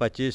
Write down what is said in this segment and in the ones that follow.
25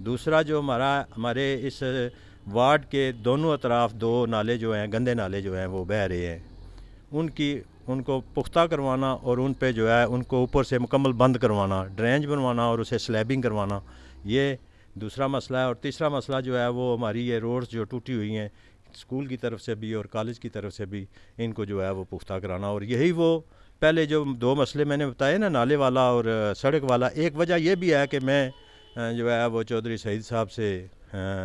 دوسرا جو ہمارے اس وارڈ کے دونوں اطراف 2 نالے جو ہیں، گندے نالے جو ہیں وہ بہہ رہے ہیں، ان کو پختہ کروانا اور ان پہ جو ہے ان کو اوپر سے مکمل بند کروانا، ڈرینج بنوانا اور اسے سلیبنگ کروانا، یہ دوسرا مسئلہ ہے۔ اور تیسرا مسئلہ جو ہے وہ ہماری یہ روڈز جو ٹوٹی ہوئی ہیں اسکول کی طرف سے بھی اور کالج کی طرف سے بھی، ان کو جو ہے وہ پختہ کرانا۔ اور یہی وہ پہلے جو 2 مسئلے میں نے بتائے نا، نالے والا اور سڑک والا، ایک وجہ یہ بھی ہے کہ میں جو ہے وہ چودھری سعید صاحب سے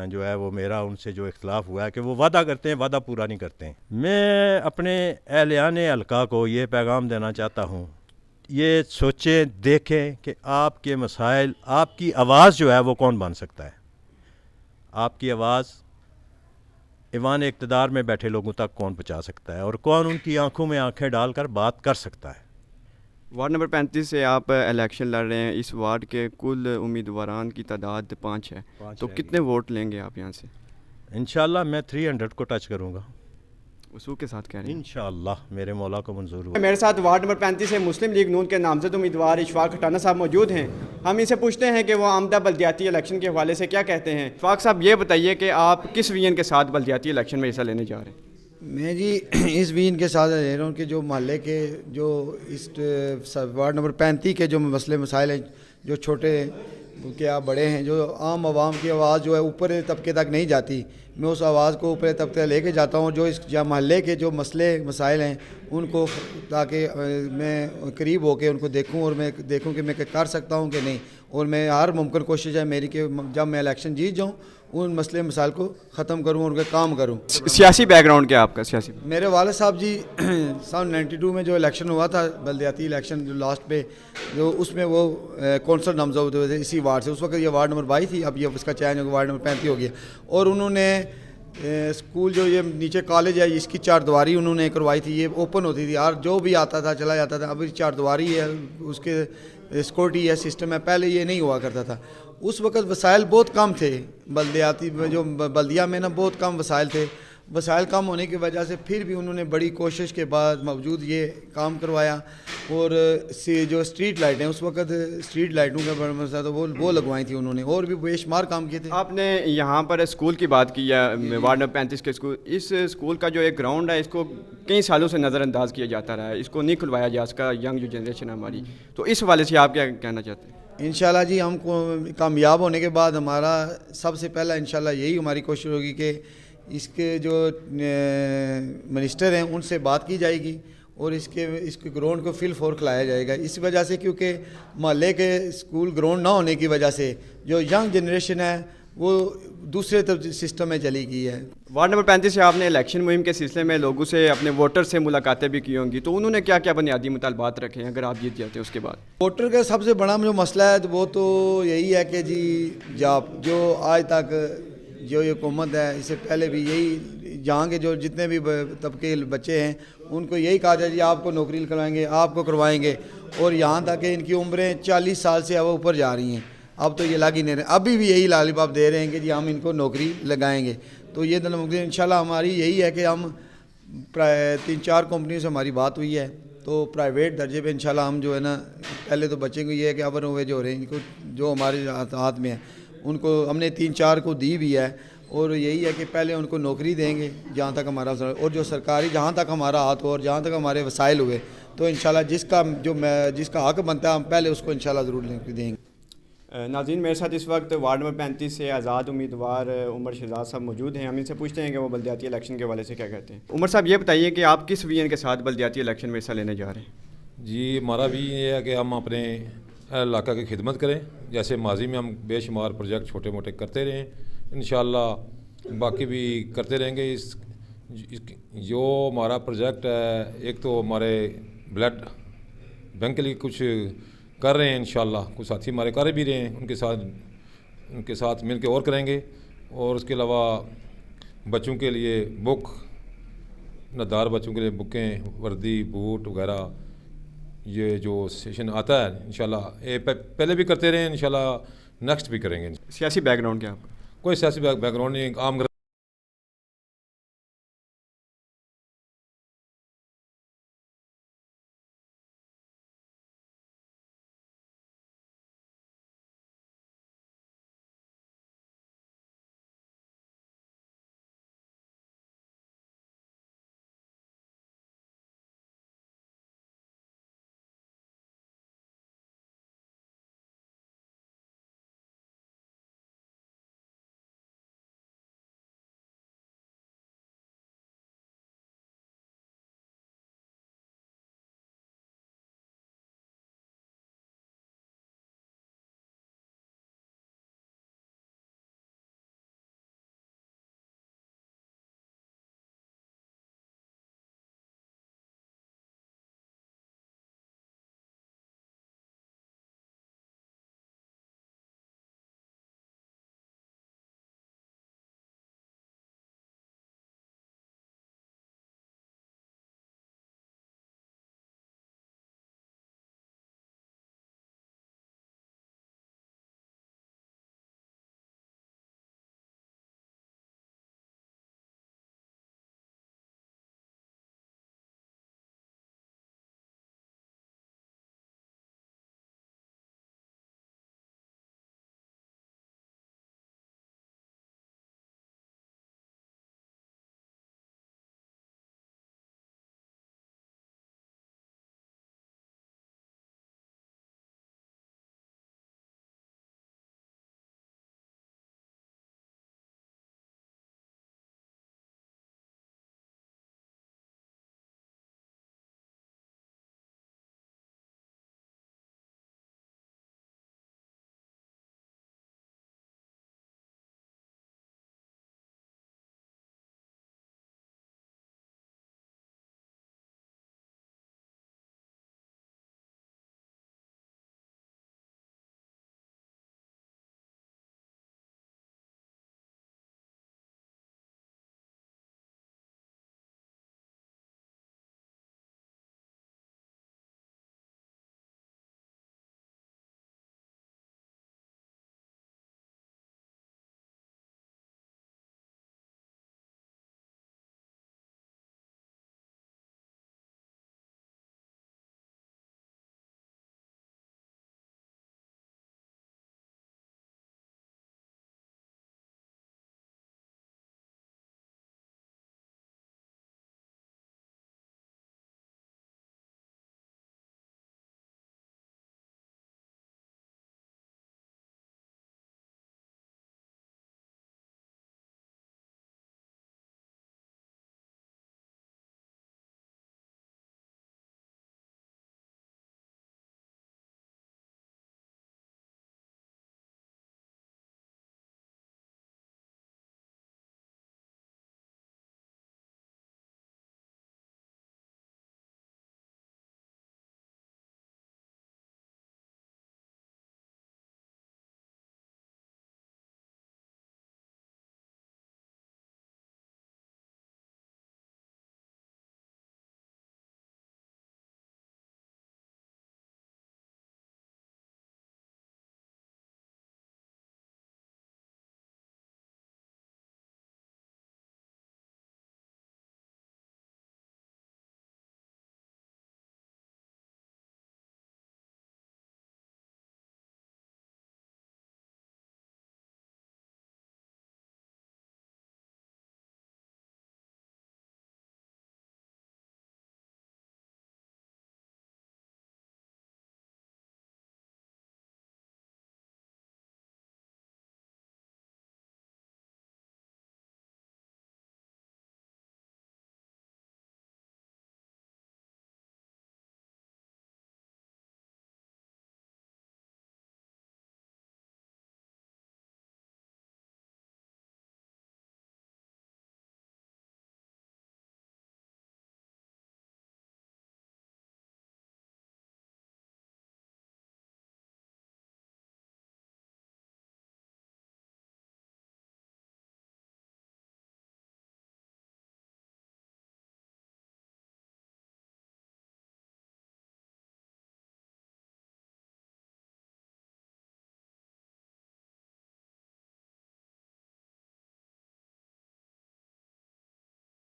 جو ہے وہ میرا ان سے جو اختلاف ہوا ہے کہ وہ وعدہ کرتے ہیں، وعدہ پورا نہیں کرتے ہیں۔ میں اپنے اہلیان حلقہ کو یہ پیغام دینا چاہتا ہوں، یہ سوچیں دیکھیں کہ آپ کے مسائل، آپ کی آواز جو ہے وہ کون بن سکتا ہے۔ آپ کی آواز ایوان اقتدار میں بیٹھے لوگوں تک کون پہنچا سکتا ہے، اور کون ان کی آنکھوں میں آنکھیں ڈال کر بات کر سکتا ہے۔ وارڈ نمبر 35 سے آپ الیکشن لڑ رہے ہیں، اس وارڈ کے کل امیدواران کی تعداد 5 ہے، تو کتنے ووٹ لیں گے آپ یہاں سے؟ انشاءاللہ میں 300 کو ٹچ کروں گا، اصول کے ساتھ کہہ رہے ہیں انشاءاللہ میرے مولا کو منظور ہوا۔ میرے ساتھ وارڈ نمبر 35 سے مسلم لیگ نون کے نامزد امیدوار اشفاق کھٹانہ صاحب موجود ہیں۔ ہم ان سے پوچھتے ہیں کہ وہ آمدہ بلدیاتی الیکشن کے حوالے سے کیا کہتے ہیں۔ اشفاق صاحب یہ بتائیے کہ آپ کس ویژن کے ساتھ بلدیاتی الیکشن میں حصہ لینے جا رہے ہیں؟ میں جی اس وین کے ساتھ لے رہا ہوں کہ جو محلے کے جو اس وارڈ نمبر 35 کے جو مسئلے مسائل ہیں، جو چھوٹے کیا بڑے ہیں، جو عام عوام کی آواز جو ہے اوپر طبقے تک نہیں جاتی، میں اس آواز کو اوپر طبقے لے کے جاتا ہوں، جو اس محلے کے جو مسئلے مسائل ہیں ان کو، تاکہ میں قریب ہو کے ان کو دیکھوں اور میں دیکھوں کہ میں کر سکتا ہوں کہ نہیں، اور میں ہر ممکن کوشش ہے میری کہ جب میں الیکشن جیت جاؤں ان مسئلے مسائل کو ختم کروں اور ان کا کام کروں۔ سیاسی بیک گراؤنڈ کیا آپ کا؟ سیاسی میرے والد صاحب جی سن 92 میں جو الیکشن ہوا تھا بلدیاتی الیکشن، جو لاسٹ پہ جو اس میں وہ کونسل نامزد ہوئے تھے اسی وارڈ سے، اس وقت یہ وارڈ نمبر 22 تھی، اب یہ اس کا چینج ہو کے وارڈ نمبر 35 ہو گیا، اور انہوں نے اسکول جو یہ نیچے کالج ہے اس کی 4 دیواری انہوں نے کروائی تھی، یہ اوپن ہوتی تھی، اور جو بھی آتا تھا چلا جاتا تھا، اب 4 دیواری ہے، اس کے سیکورٹی ہے، سسٹم ہے، پہلے یہ نہیں ہوا کرتا تھا۔ اس وقت وسائل بہت کم تھے، بلدیاتی جو بلدیہ میں نا بہت کم وسائل تھے، وسائل کم ہونے کی وجہ سے پھر بھی انہوں نے بڑی کوشش کے بعد باوجود یہ کام کروایا، اور جو اسٹریٹ لائٹ ہیں اس وقت اسٹریٹ لائٹوں کا بڑا مسئلہ تھا، وہ لگوائی تھی انہوں نے، اور بھی بے شمار کام کیے تھے۔ آپ نے یہاں پر اسکول کی بات کی ہے، وارڈ نمبر 35 کے اسکول، اس اسکول کا جو ایک گراؤنڈ ہے اس کو کئی سالوں سے نظر انداز کیا جاتا رہا ہے، اس کو نہیں کھلوایا جا سکا، ینگ جو جنریشن ہے ہماری، تو اس حوالے سے آپ کیا کہنا چاہتے ہیں؟ انشاءاللہ جی ہم کو کامیاب ہونے کے بعد ہمارا سب سے پہلا انشاءاللہ یہی ہماری کوشش ہوگی کہ اس کے جو منسٹر ہیں ان سے بات کی جائے گی اور اس کے گراؤنڈ کو فل فور کھلایا جائے گا، اس وجہ سے کیونکہ محلے کے اسکول گراؤنڈ نہ ہونے کی وجہ سے جو ینگ جنریشن ہے وہ دوسرے سسٹم میں چلی گئی ہے۔ وارڈ نمبر 35 سے آپ نے الیکشن مہم کے سلسلے میں لوگوں سے، اپنے ووٹر سے ملاقاتیں بھی کی ہوں گی، تو انہوں نے کیا کیا بنیادی مطالبات رکھے ہیں اگر آپ جیت جاتے ہیں اس کے بعد؟ ووٹر کا سب سے بڑا جو مسئلہ ہے وہ تو یہی ہے کہ جی جو آج تک جو یہ حکومت ہے، اس سے پہلے بھی یہی جہاں کے جو جتنے بھی طبقے بچے ہیں ان کو یہی کہا جائے جی آپ کو نوکری کروائیں گے، آپ کو کروائیں گے، اور یہاں تک کہ ان کی عمریں 40 سال سے اب اوپر جا رہی ہیں، اب تو یہ لگ ہی نہیں رہے، ابھی بھی یہی لالیپاپ دے رہے ہیں کہ جی ہم ان کو نوکری لگائیں گے۔ تو یہ انشاءاللہ ہماری یہی ہے کہ ہم 3-4 کمپنیوں سے ہماری بات ہوئی ہے، تو پرائیویٹ درجے پہ انشاءاللہ ہم جو ہے نا، پہلے تو بچے کو یہ ہے کہ ابر ہوئے جو ہو رہے ہیں ان کو جو ہمارے ہاتھ میں ہے ان کو ہم نے 3-4 کو دی بھی ہے، اور یہی ہے کہ پہلے ان کو نوکری دیں گے جہاں تک ہمارا، اور جو سرکاری جہاں تک ہمارا ہاتھ ہو اور جہاں تک ہمارے وسائل ہوئے تو انشاءاللہ جس کا حق بنتا ہے ہم پہلے اس کو انشاءاللہ ضرور دیں گے۔ ناظرین، میرے ساتھ اس وقت وارڈ نمبر 35 سے آزاد امیدوار عمر شہزاد صاحب موجود ہیں، ہم ان سے پوچھتے ہیں کہ وہ بلدیاتی الیکشن کے حوالے سے کیا کہتے ہیں۔ عمر صاحب یہ بتائیے کہ آپ کس ویژن کے ساتھ بلدیاتی الیکشن میں حصہ لینے جا رہے ہیں؟ جی ہمارا بھی یہ ہے کہ ہم اپنے علاقہ کی خدمت کریں، جیسے ماضی میں ہم بے شمار پروجیکٹ چھوٹے موٹے کرتے رہے ہیں، انشاءاللہ باقی بھی کرتے رہیں گے۔ جو ہمارا پروجیکٹ ہے، ایک تو ہمارے بلڈ بینک کے لیے کچھ کر رہے ہیں، انشاءاللہ کچھ ساتھی ہمارے کر بھی رہے ہیں، ان کے ساتھ مل کے اور کریں گے، اور اس کے علاوہ بچوں کے لیے بک، نادار بچوں کے لیے بکیں، وردی، بوٹ وغیرہ، یہ جو سیشن آتا ہے انشاءاللہ پہلے بھی کرتے رہے ہیں، انشاءاللہ نیکسٹ بھی کریں گے۔ سیاسی بیک گراؤنڈ کیا آپ کا؟ کوئی سیاسی بیک گراؤنڈ نہیں، عام